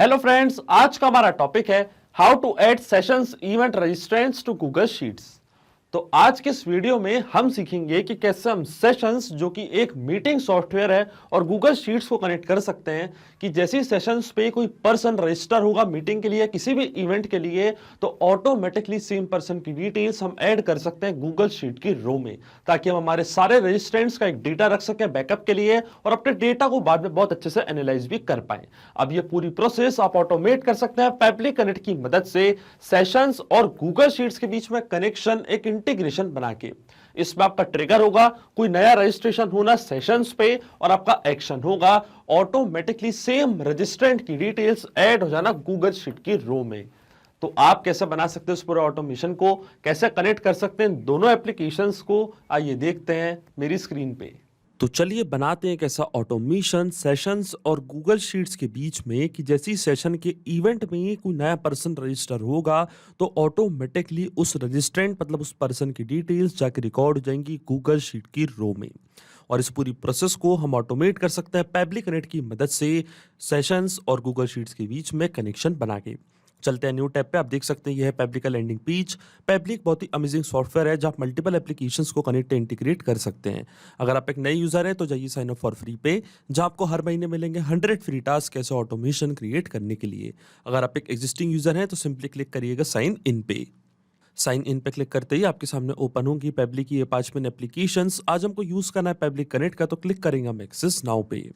Hello friends, आज का हमारा टॉपिक है how to add sessions event registrants to Google sheets. तो आज के इस वीडियो में हम सीखेंगे कि कैसे हम सेशंस, जो कि एक मीटिंग सॉफ्टवेयर है, और गूगल शीट्स को कनेक्ट कर सकते हैं कि जैसे ही सेशंस पे कोई पर्सन रजिस्टर होगा मीटिंग के लिए, किसी भी इवेंट के लिए, तो ऑटोमेटिकली सेम पर्सन की डिटेल्स हम ऐड कर सकते हैं गूगल शीट की रो में, ताकि हम हमारे सारे रजिस्ट्रेंट्स का एक डेटा रख सकें बैकअप के लिए और अपने डेटा को बाद में बहुत अच्छे से एनालाइज भी कर पाए। अब ये पूरी प्रोसेस आप ऑटोमेट कर सकते हैं पेबली कनेक्ट की मदद से, सेशंस और गूगल शीट्स के बीच में कनेक्शन, एक इंटीग्रेशन बना के। इसमें आपका ट्रिगर होगा कोई नया रजिस्ट्रेशन होना सेशंस पे, और आपका एक्शन होगा ऑटोमेटिकली सेम रजिस्ट्रेंट की डिटेल्स ऐड हो जाना गूगल शीट की रो में। तो आप कैसे बना सकते हैं उस पूरे ऑटोमेशन को, कैसे कनेक्ट कर सकते हैं दोनों एप्लीकेशंस को, आइए देखते हैं मेरी स्क्रीन पे। तो चलिए बनाते हैं एक ऐसा ऑटोमेशन सेशंस और गूगल शीट्स के बीच में कि जैसे ही सेशन के इवेंट में कोई नया पर्सन रजिस्टर होगा तो ऑटोमेटिकली उस रजिस्ट्रेंट मतलब उस पर्सन की डिटेल्स जाके रिकॉर्ड हो जाएंगी गूगल शीट की रो में। और इस पूरी प्रोसेस को हम ऑटोमेट कर सकते हैं पेबली कनेक्ट की मदद से, सेशंस और गूगल शीट्स के बीच में कनेक्शन बना के। चलते हैं न्यू टैब पे। आप देख सकते हैं यह है पेबली का लैंडिंग पेज। पेबली एक बहुत ही अमेजिंग सॉफ्टवेयर है जहां आप मल्टीपल एप्लीकेशंस को कनेक्ट इंटीग्रेट कर सकते हैं। अगर आप एक नए यूजर हैं तो जाइए साइन अप फॉर फ्री पे, जहां आपको हर महीने मिलेंगे 100 फ्री टास्क कैसे ऑटोमेशन क्रिएट करने के लिए। अगर आप एक एग्जिस्टिंग यूजर हैं तो सिंपली क्लिक करिएगा साइन इन पे। साइन इन पे क्लिक करते ही आपके सामने ओपन होगी पेबली की ये 5 मिनट एप्लीकेशंस। आज हमको यूज करना है पेबली कनेक्ट का, तो क्लिक करेंगे हम एक्सेस नाउ पे।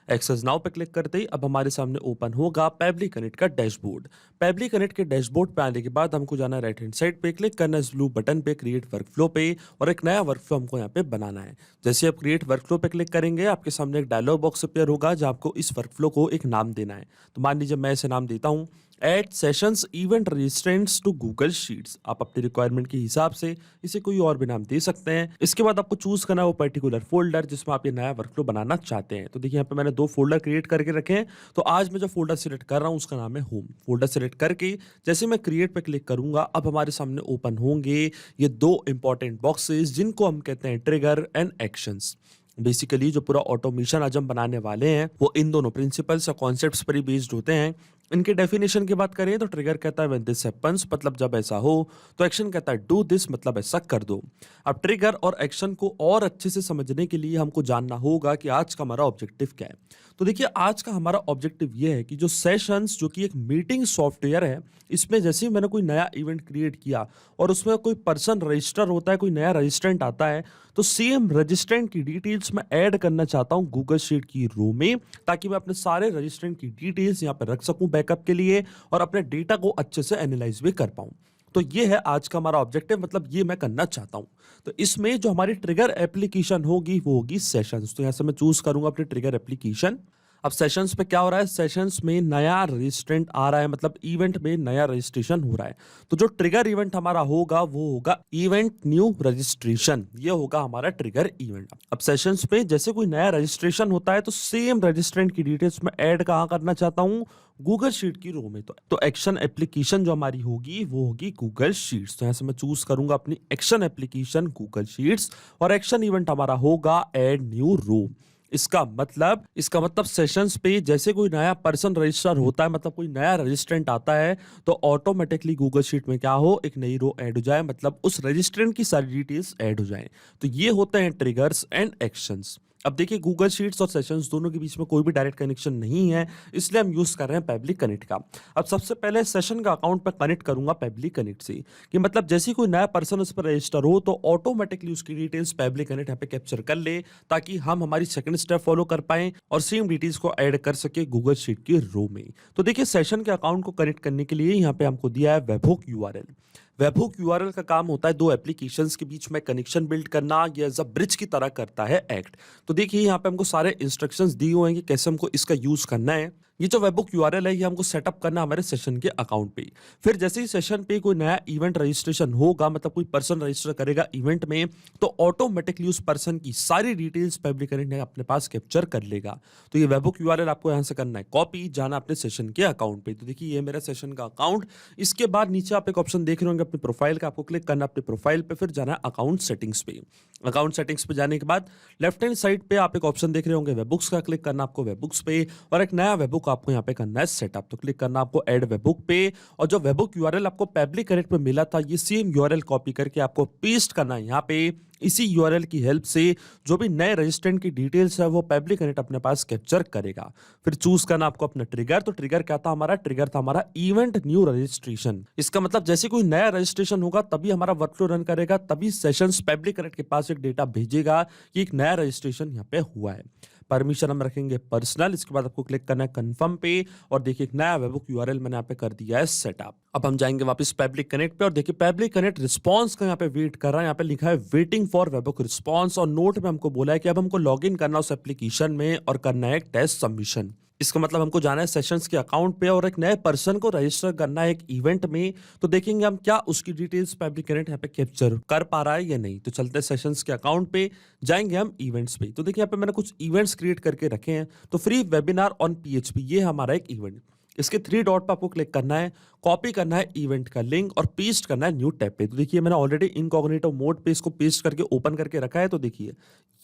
एक्सेस नाउ पे क्लिक करते ही अब हमारे सामने ओपन होगा पेबली कनेक्ट का डैशबोर्ड। पेबली कनेक्ट के डैशबोर्ड पे आने के बाद हमको जाना है राइट हैंड साइड पे, क्लिक करना है इस ब्लू बटन पे क्रिएट वर्कफ्लो पे, और एक नया वर्कफ्लो हमको यहाँ पे बनाना है। जैसे आप क्रिएट वर्कफ्लो पे क्लिक करेंगे आपके सामने एक डायलॉग बॉक्स अपीयर होगा जहाँ आपको इस वर्कफ्लो को एक नाम देना है। तो मान लीजिए मैं इसे नाम देता हूँ add sessions event registrants to Google sheets. आप अपनी रिक्वायरमेंट के हिसाब से इसे कोई और भी नाम दे सकते हैं। इसके बाद आपको चूज करना है वो पर्टिकुलर फोल्डर जिसमें आप ये नया वर्कफ्लो बनाना चाहते हैं। तो देखिए यहाँ पे मैंने 2 फोल्डर क्रिएट करके रखे हैं। तो आज मैं जो फोल्डर सिलेक्ट कर रहा हूँ उसका नाम है होम। फोल्डर सिलेक्ट करके जैसे मैं क्रिएट पे क्लिक करूंगा अब हमारे सामने ओपन होंगे ये 2 इंपॉर्टेंट बॉक्सेस जिनको हम कहते हैं ट्रिगर एंड एक्शंस। बेसिकली जो पूरा ऑटोमेशन आज हम बनाने वाले हैं वो इन दोनों प्रिंसिपल्स या कॉन्सेप्ट्स पर ही बेस्ड होते हैं। इनके डेफिनेशन की बात करें तो ट्रिगर कहता है व्हेन दिस हैपेंस, मतलब जब ऐसा हो। तो एक्शन कहता है डू दिस, मतलब ऐसा कर दो। अब ट्रिगर और एक्शन को और अच्छे से समझने के लिए हमको जानना होगा कि आज का हमारा ऑब्जेक्टिव क्या है। तो देखिए आज का हमारा ऑब्जेक्टिव ये है कि जो सेशंस, जो कि एक मीटिंग सॉफ्टवेयर है, इसमें जैसे ही मैंने कोई नया इवेंट क्रिएट किया और उसमें कोई पर्सन रजिस्टर होता है, कोई नया रजिस्ट्रेंट आता है, तो सेम रजिस्ट्रेंट की डिटेल्स मैं ऐड करना चाहता हूं गूगल शीट की रो में, ताकि मैं अपने सारे रजिस्ट्रेंट की डिटेल्स यहां पर रख सकूं बैकअप के लिए और अपने डेटा को अच्छे से एनालाइज भी कर पाऊं। तो ये है आज का हमारा ऑब्जेक्टिव, मतलब ये मैं करना चाहता हूं। तो इसमें जो हमारी ट्रिगर एप्लीकेशन होगी वो होगी सेशंस। तो यहां से मैं चूज करूंगा अपनी ट्रिगर एप्लीकेशन। अब सेशंस पे क्या हो रहा है, सेशंस में नया रजिस्ट्रेंट आ रहा है, मतलब इवेंट में नया रजिस्ट्रेशन हो रहा है। तो जो ट्रिगर इवेंट हमारा होगा वो होगा इवेंट न्यू रजिस्ट्रेशन, ये होगा हमारा ट्रिगर इवेंट। अब सेशंस पे जैसे कोई नया रजिस्ट्रेशन होता है तो सेम रजिस्ट्रेंट की डिटेल्स में ऐड कहां करना चाहता हूं, गूगल शीट की रो में। तो एक्शन एप्लीकेशन जो हमारी होगी वो होगी गूगल शीट्स। तो यहां से मैं चूज करूंगा अपनी एक्शन एप्लीकेशन गूगल शीट्स, और एक्शन इवेंट हमारा होगा ऐड न्यू रो। इसका मतलब सेशंस पे जैसे कोई नया पर्सन रजिस्टर होता है, मतलब कोई नया रजिस्ट्रेंट आता है, तो ऑटोमेटिकली गूगल शीट में क्या हो, एक नई रो ऐड हो जाए, मतलब उस रजिस्ट्रेंट की सारी डिटेल्स ऐड हो जाए। तो ये होते हैं ट्रिगर्स एंड एक्शंस। अब देखिए गूगल शीट्स और सेशंस दोनों के बीच में कोई भी डायरेक्ट कनेक्शन नहीं है, इसलिए हम यूज कर रहे हैं पेबली कनेक्ट का। अब सबसे पहले सेशन का अकाउंट पर कनेक्ट करूंगा पेबली कनेक्ट से, कि मतलब जैसे कोई नया पर्सन उस पर रजिस्टर हो तो ऑटोमेटिकली उसकी डिटेल्स पेबली कनेक्ट यहाँ पे कैप्चर कर ले, ताकि हम हमारी सेकंड स्टेप फॉलो कर पाए और सेम डिटेल्स को ऐड कर सके गूगल शीट की रो में। तो देखिए सेशन के अकाउंट को कनेक्ट करने के लिए यहाँ पे हमको दिया है वेबहुक यूआरएल। वेबहुक यूआरएल का काम होता है 2 एप्लीकेशंस के बीच में कनेक्शन बिल्ड करना, ये एज अ ब्रिज की तरह करता है एक्ट। तो देखिए यहाँ पे हमको सारे इंस्ट्रक्शंस दिए हुए हैं कि कैसे हमको इसका यूज करना है। ये जो वेबहुक यूआरएल है ये हमको सेटअप करना हमारे सेशन के अकाउंट पे। फिर जैसे ही सेशन पे कोई नया इवेंट रजिस्ट्रेशन होगा, मतलब कोई पर्सन रजिस्टर करेगा इवेंट में, तो ऑटोमेटिकली उस पर्सन की सारी डिटेल्स पेबली कनेक्ट अपने पास कैप्चर कर लेगा। तो ये वेबहुक यूआरएल आपको यहाँ से करना है कॉपी, जाना अपने सेशन के अकाउंट पे। तो देखिए ये मेरा सेशन का अकाउंट। इसके बाद नीचे आप एक ऑप्शन देख रहे होंगे अपने प्रोफाइल का, आपको क्लिक करना अपने प्रोफाइल पे, फिर जाना है अकाउंट सेटिंग्स पे। अकाउंट सेटिंग्स पे जाने के बाद लेफ्ट हैंड साइड पे आप एक ऑप्शन देख रहे होंगे वेबबुक्स का, क्लिक करना आपको वेबबुक्स पे, और एक नया वेबबुक को आपको यहाँ पे करना है सेटअप। तो क्लिक करना आपको ऐड वेबहुक पे, और जो वेबहुक यूआरएल आपको पब्लिक कनेक्ट पे मिला था, ये सेम यूआरएल कॉपी करके आपको पेस्ट करना है यहाँ पे। इसी यूआरएल की हेल्प से जो भी नए रजिस्ट्रेंट की डिटेल्स है वो पब्लिक कनेक्ट अपने पास कैप्चर करेगा। फिर चूज करना आपको अपना ट्रिगर। तो ट्रिगर क्या था हमारा? ट्रिगर था हमारा इवेंट न्यू रजिस्ट्रेशन। इसका मतलब जैसे कोई नया रजिस्ट्रेशन होगा तभी हमारा वर्कफ्लो रन करेगा, तभी सेशंस पब्लिक कनेक्ट के पास एक डेटा भेजेगा कि एक नया रजिस्ट्रेशन यहाँ पे हुआ है। परमिशन हम रखेंगे पर्सनल। इसके बाद आपको क्लिक करना है कंफर्म पे, और देखिए एक नया वेबहुक यूआरएल मैंने यहाँ पे कर दिया है सेटअप। अब हम जाएंगे वापस पब्लिक कनेक्ट पे, और देखिए पब्लिक कनेक्ट रिस्पांस का यहाँ पे वेट कर रहा है। यहाँ पे लिखा है वेटिंग फॉर वेबहुक रिस्पांस, और नोट में हमको बोला है कि अब हमको लॉग इन करना उस एप्लीकेशन में और करना है एक टेस्ट सबमिशन। इसका मतलब हमको जाना है सेशंस के अकाउंट पे और एक नए पर्सन को रजिस्टर करना है एक इवेंट में। तो देखेंगे हम क्या उसकी डिटेल्स पब्लिक कनेक्ट यहाँ पे कैप्चर कर पा रहा है या नहीं। तो चलते हैं सेशंस के अकाउंट पे, जाएंगे हम इवेंट्स पे। तो देखिए यहाँ पे मैंने कुछ इवेंट्स क्रिएट करके रखे हैं। तो फ्री वेबिनार ऑन पीएचपी, ये हमारा एक इवेंट। इसके 3 डॉट पे आपको क्लिक करना है, कॉपी करना है इवेंट का लिंक और पेस्ट करना है न्यू टैब पे। तो देखिए मैंने ऑलरेडी इनकॉग्निटो मोड पे इसको पेस्ट करके ओपन करके रखा है। तो देखिए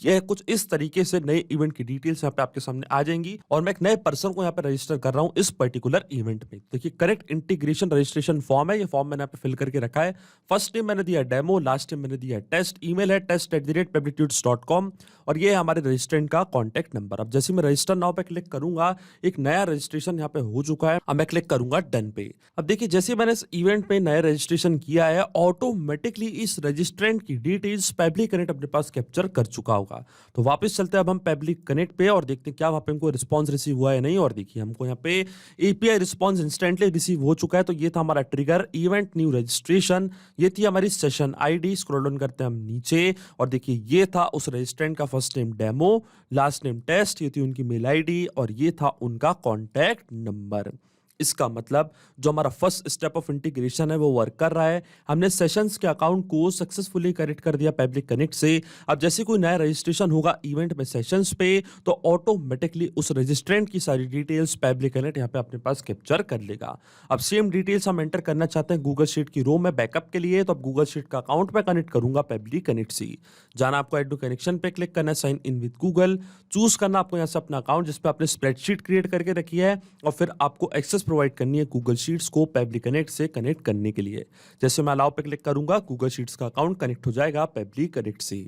ये कुछ इस तरीके से नए इवेंट की डिटेल्स यहाँ पे आपके सामने आ जाएंगी, और मैं एक नए पर्सन को यहाँ पे रजिस्टर कर रहा हूँ इस पर्टिकुलर इवेंट में। देखिए करेक्ट इंटीग्रेशन रजिस्ट्रेशन फॉर्म है, ये फॉर्म मैंने यहाँ पे फिल करके रखा है। फर्स्ट नेम मैंने दिया डेमो, लास्ट नेम मैंने दिया टेस्ट, ईमेल है test@publictudes.com, और ये है हमारे रजिस्ट्रेंट का कॉन्टैक्ट नंबर। अब जैसे मैं रजिस्टर नाउ पे क्लिक करूंगा, एक नया रजिस्ट्रेशन यहाँ पे हो चुका है। अब मैं क्लिक करूंगा डन पे। अब देखिए जैसे मैंने इस इवेंट पे नया रजिस्ट्रेशन किया है, ऑटोमेटिकली इस रजिस्ट्रेंट की डिटेल्स पब्लिक कनेक्ट अपने पास कैप्चर कर चुका होगा। तो वापस चलते हैं अब हम पब्लिक कनेक्ट पे और देखते हैं क्या वहां पे हमको रिस्पांस रिसीव हुआ है नहीं। और देखिए हमको यहाँ पे एपीआई रिस्पांस इंस्टेंटली रिसीव हो चुका है। तो ये था हमारा ट्रिगर इवेंट न्यू रजिस्ट्रेशन, ये थी हमारी सेशन आईडी। स्क्रॉल डाउन करते हैं हम नीचे, और देखिए ये था उस रजिस्ट्रेंट का first name demo, last name test, ये थी उनकी मेल आईडी, और ये था उनका कॉन्टैक्ट नंबर। इसका मतलब जो हमारा फर्स्ट स्टेप ऑफ इंटीग्रेशन है वो वर्क कर रहा है। हमने सेशंस के अकाउंट को सक्सेसफुली कनेक्ट कर दिया पब्लिक कनेक्ट से। अब जैसे कोई नया रजिस्ट्रेशन होगा इवेंट में सेशंस पे, तो ऑटोमेटिकली उस रजिस्ट्रेंट की सारी डिटेल्स पब्लिक कनेक्ट यहाँ पे अपने पास कैप्चर कर लेगा। अब सेम डिटेल्स हम एंटर करना चाहते हैं गूगल शीट की रो में बैकअप के लिए, तो अब गूगल शीट का अकाउंट में कनेक्ट करूंगा पब्लिक कनेक्ट से। जाना आपको एड टू कनेक्शन पे क्लिक करना है, sign in with Google, choose करना आपको यहाँ से अपना अकाउंट जिसपे आपने स्प्रेडशीट क्रिएट करके रखी है, और फिर आपको एक्सेस प्रोवाइड करनी है गूगल शीट्स को पब्लिक कनेक्ट से कनेक्ट करने के लिए। जैसे मैं अलाउ पे क्लिक करूंगा, गूगल शीट्स का अकाउंट कनेक्ट हो जाएगा पब्लिक कनेक्ट से।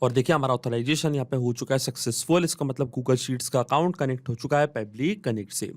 और देखिए हमारा ऑथराइजेशन यहाँ पे हो चुका है सक्सेसफुल। इसका मतलब गूगल शीट्स का अकाउंट कनेक्ट हो चुका है पब्लिक कनेक्ट से।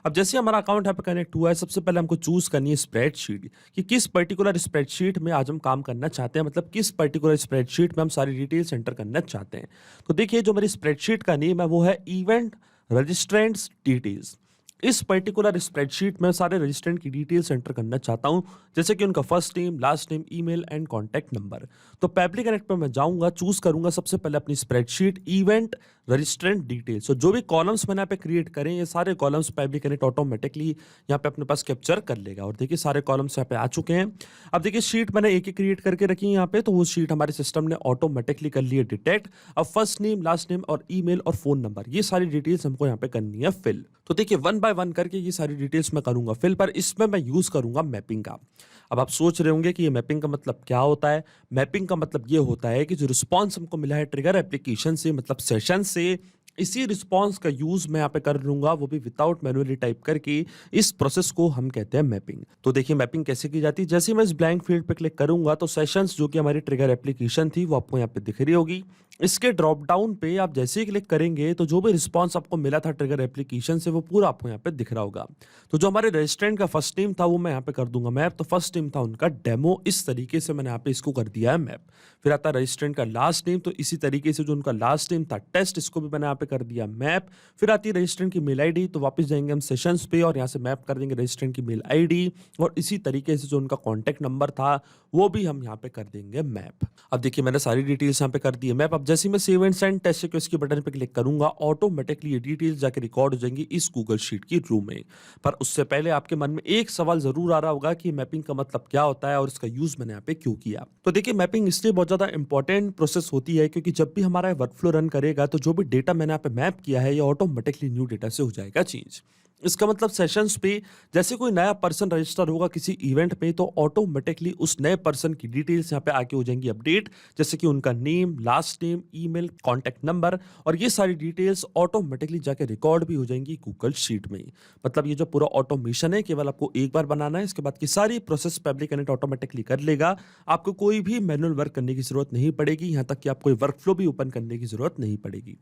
अब जैसे हमारा अकाउंट यहाँ पे कनेक्ट हुआ है, सबसे पहले हमको चूज करनी है स्प्रेडशीट कि किस पर्टिकुलर स्प्रेडशीट में आज हम काम करना चाहते हैं, मतलब किस पर्टिकुलर स्प्रेडशीट में हम सारी डिटेल्स एंटर करना चाहते हैं। तो देखिए जो मेरी स्प्रेडशीट का नेम है वो है इवेंट रजिस्ट्रेंट्स डिटेल्स। इस पर्टिकुलर स्प्रेडशीट में सारे रजिस्ट्रेंट की डिटेल्स एंटर करना चाहता हूं, जैसे कि उनका first name, last name, email and contact number. तो पब्लिक कनेक्ट पे मैं जाऊंगा, चूज करूंगा सबसे पहले अपनी स्प्रेडशीट इवेंट रजिस्ट्रेंट डिटेल्स। तो जो भी कॉलम्स मैंने यहाँ पे क्रिएट करें, ये सारे कॉलम्स पब्लिक कनेक्ट ऑटोमेटिकली यहाँ पे अपने पास कैप्चर कर लेगा। और देखिए सारे कॉलम्स यहाँ पे आ चुके हैं। अब देखिए शीट मैंने एक ही क्रिएट करके रखी है यहाँ पे, तो वो शीट हमारे सिस्टम ने ऑटोमेटिकली कर ली है डिटेक्ट। अब फर्स्ट नेम, लास्ट नेम और ईमेल और फोन नंबर, ये सारी डिटेल्स हमको यहाँ पे करनी है फिल। तो देखिए 1 बाय 1 करके ये सारी डिटेल्स मैं करूंगा फिल, पर इसमें मैं यूज करूंगा मैपिंग का। अब आप सोच रहे होंगे कि ये मैपिंग का मतलब क्या होता है। मैपिंग का मतलब ये होता है कि जो रिस्पांस हमको मिला है ट्रिगर एप्लीकेशन से, मतलब सेशन से, इसी रिस्पांस का यूज मैं यहाँ पे कर लूंगा, वो भी विदाउट मैनुअली टाइप करके। इस प्रोसेस को हम कहते हैं मैपिंग। तो देखिए मैपिंग कैसे की जाती है। जैसे ही मैं इस ब्लैंक फील्ड पे क्लिक करूंगा, तो सेशंस जो कि हमारी ट्रिगर एप्लीकेशन थी वो आपको यहाँ पे दिख रही होगी। इसके ड्रॉप डाउन पे आप जैसे ही क्लिक करेंगे, तो जो भी रिस्पांस आपको मिला था ट्रिगर एप्लीकेशन से, वो पूरा आपको यहाँ पे दिख रहा होगा। तो जो हमारे रेजिस्ट्रेंट का फर्स्ट नेम था वो मैं यहाँ पे कर दूंगा मैप। तो फर्स्ट नेम था उनका डेमो, इस तरीके से मैंने यहाँ पे इसको कर दिया है मैप। फिर आता है रजिस्ट्रेंट का लास्ट नेम, तो इसी तरीके से जो उनका लास्ट नेम था टेस्ट, इसको भी मैंने यहाँ पे कर दिया मैप। फिर आती है रजिस्ट्रेंट की मेल आईडी, तो वापस जाएंगे हम सेशंस पे और यहाँ से मैप कर देंगे रजिस्ट्रेंट की मेल आईडी। और इसी तरीके से जो उनका कॉन्टैक्ट नंबर था वो भी हम यहाँ पे कर देंगे मैप। अब देखिए मैंने सारी डिटेल्स यहाँ पे कर दी है मैप। अब जैसे मैं save and send test request के बटन पे क्लिक करूंगा, ऑटोमेटिकली ये डिटेल्स जाके रिकॉर्ड हो जाएंगी इस गूगल शीट की रूम में। पर उससे पहले आपके मन में एक सवाल जरूर आ रहा होगा कि मैपिंग का मतलब क्या होता है और इसका यूज मैंने यहाँ पे क्यों किया। तो देखिए मैपिंग इसलिए बहुत ज्यादा इंपॉर्टेंट प्रोसेस होती है क्योंकि जब भी हमारा वर्कफ्लो रन करेगा, तो जो भी डेटा मैंने यहाँ पे मैप किया है ये ऑटोमेटिकली न्यू डेटा से हो जाएगा चेंज। इसका मतलब सेशंस पे जैसे कोई नया पर्सन रजिस्टर होगा किसी इवेंट पे तो ऑटोमेटिकली उस नए पर्सन की डिटेल्स यहाँ पे आके हो जाएंगी अपडेट, जैसे कि उनका name, last name, email, contact number, और ये सारी डिटेल्स ऑटोमेटिकली जाके रिकॉर्ड भी हो जाएंगी गूगल शीट में। मतलब ये जो पूरा ऑटोमेशन है केवल आपको एक बार बनाना है, इसके बाद की सारी प्रोसेस पब्लिक कनेक्ट ऑटोमेटिकली कर लेगा। आपको कोई भी मैनुअल वर्क करने की जरूरत नहीं पड़ेगी, यहाँ तक कि आपको कोई वर्क फ्लो भी ओपन करने की जरूरत नहीं पड़ेगी।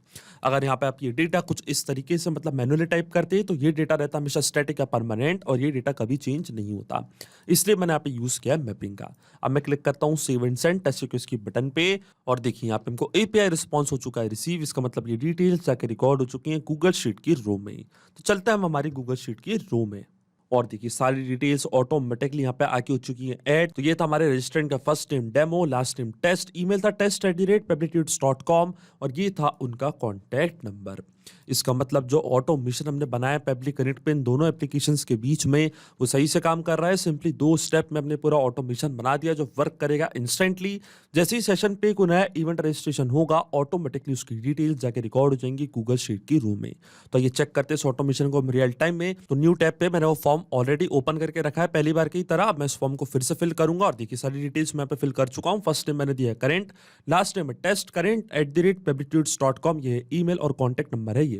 अगर यहाँ पे आप ये डेटा कुछ इस तरीके से मतलब मैनुअली टाइप करते हैं तो ये डेटा रहता है हमेशा स्टैटिक या परमानेंट, और ये डेटा कभी चेंज नहीं होता। इसलिए मैंने यहाँ पे यूज किया है मैपिंग का। अब मैं क्लिक करता हूँ save and send test request की बटन पे, और देखिए यहाँ पे हमको एपीआई रिस्पॉन्स हो चुका है रिसीव। इसका मतलब ये डिटेल्स जाके रिकॉर्ड हो चुकी हैं गूगल शीट की रो में। तो चलते हैं हम हमारी गूगल शीट की रो में, और देखिए सारी डिटेल्स ऑटोमेटिकली यहाँ पे आके हो चुकी है ऐड। तो ये था हमारे रजिस्ट्रेंट का first name demo, last name test, email था test@publictudes.com, और ये था उनका कॉन्टैक्ट नंबर। इसका मतलब जो ऑटोमेशन हमने बनाया पब्लिक कनेक्ट पे इन दोनों एप्लीकेशंस के बीच में, वो सही से काम कर रहा है। सिंपली 2 स्टेप में हमने पूरा ऑटोमेशन बना दिया जो वर्क करेगा इंस्टेंटली। जैसे ही सेशन पे कोई नया इवेंट रजिस्ट्रेशन होगा ऑटोमेटिकली उसकी डिटेल्स जाके रिकॉर्ड हो जाएंगी गूगल शीट की रूम में। तो ये चेक करते हैं इस ऑटोमेशन को रियल टाइम में। तो न्यू टैब पे मैंने वो फॉर्म ऑलरेडी ओपन करके रखा है पहली बार की तरह। अब मैं इस फॉर्म को फिर से फिल करूंगा, और देखिए सारी डिटेल्स मैं पे फिल कर चुका हूँ। फर्स्ट नेम मैंने दिया है करेंट, लास्ट नेम है टेस्ट, करेंट@publictudes.com, ये ईमेल और कॉन्टैक्ट नंबर है ये।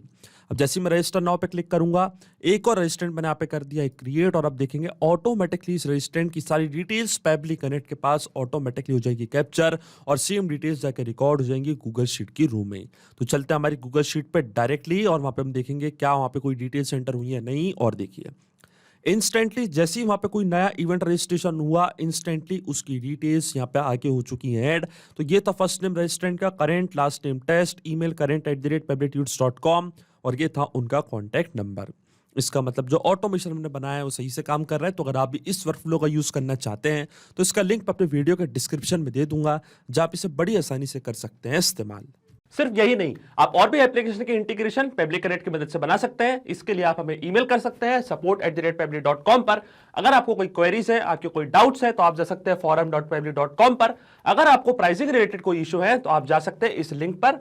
अब जैसे ही मैं रजिस्टर नाउ पे क्लिक करूंगा, एक और रजिस्ट्रेंट मैंने यहाँ पे कर दिया है क्रिएट, और अब देखेंगे ऑटोमेटिकली इस रजिस्ट्रेंट की सारी डिटेल्स पब्लिक कनेक्ट के पास ऑटोमेटिकली हो जाएगी कैप्चर, और सेम डिटेल्स जाके रिकॉर्ड हो जाएंगी गूगल शीट की रो में। तो चलते हैं हमारी गूगल शीट पे डायरेक्टली, और वहां पे हम देखेंगे क्या वहां पे कोई डिटेल्स एंटर हुई है नहीं। और देखिए इंस्टेंटली जैसे ही वहां पे कोई नया इवेंट रजिस्ट्रेशन हुआ इंस्टेंटली उसकी डिटेल्स यहाँ पे आके हो चुकी हैं ऐड। तो ये था फर्स्ट नेम रजिस्ट्रेंट का current, last name test, email करेंट@publictudes.com, और ये था उनका कॉन्टैक्ट नंबर। इसका मतलब जो ऑटोमेशन हमने बनाया है वो सही से काम कर रहा है। तो अगर आप भी इस वर्कफ्लो का यूज करना चाहते हैं तो इसका लिंक अपने वीडियो के डिस्क्रिप्शन में दे दूंगा, जहां आप इसे बड़ी आसानी से कर सकते हैं इस्तेमाल। सिर्फ यही नहीं, आप और भी एप्लीकेशन के इंटीग्रेशन पब्लिक कनेक्ट की मदद से बना सकते हैं। इसके लिए आप हमें ईमेल कर सकते हैं support@public.com पर। अगर आपको कोई क्वेरीज है, आपके कोई डाउट्स है तो आप जा सकते हैं forum.public.com पर। अगर आपको प्राइसिंग रिलेटेड कोई इशू है तो आप जा सकते हैं इस लिंक पर।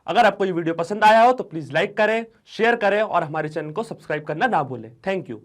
अगर आपको ये वीडियो पसंद आया हो तो प्लीज लाइक करें, शेयर करें, और हमारे चैनल को सब्सक्राइब करना ना भूलें। Thank you.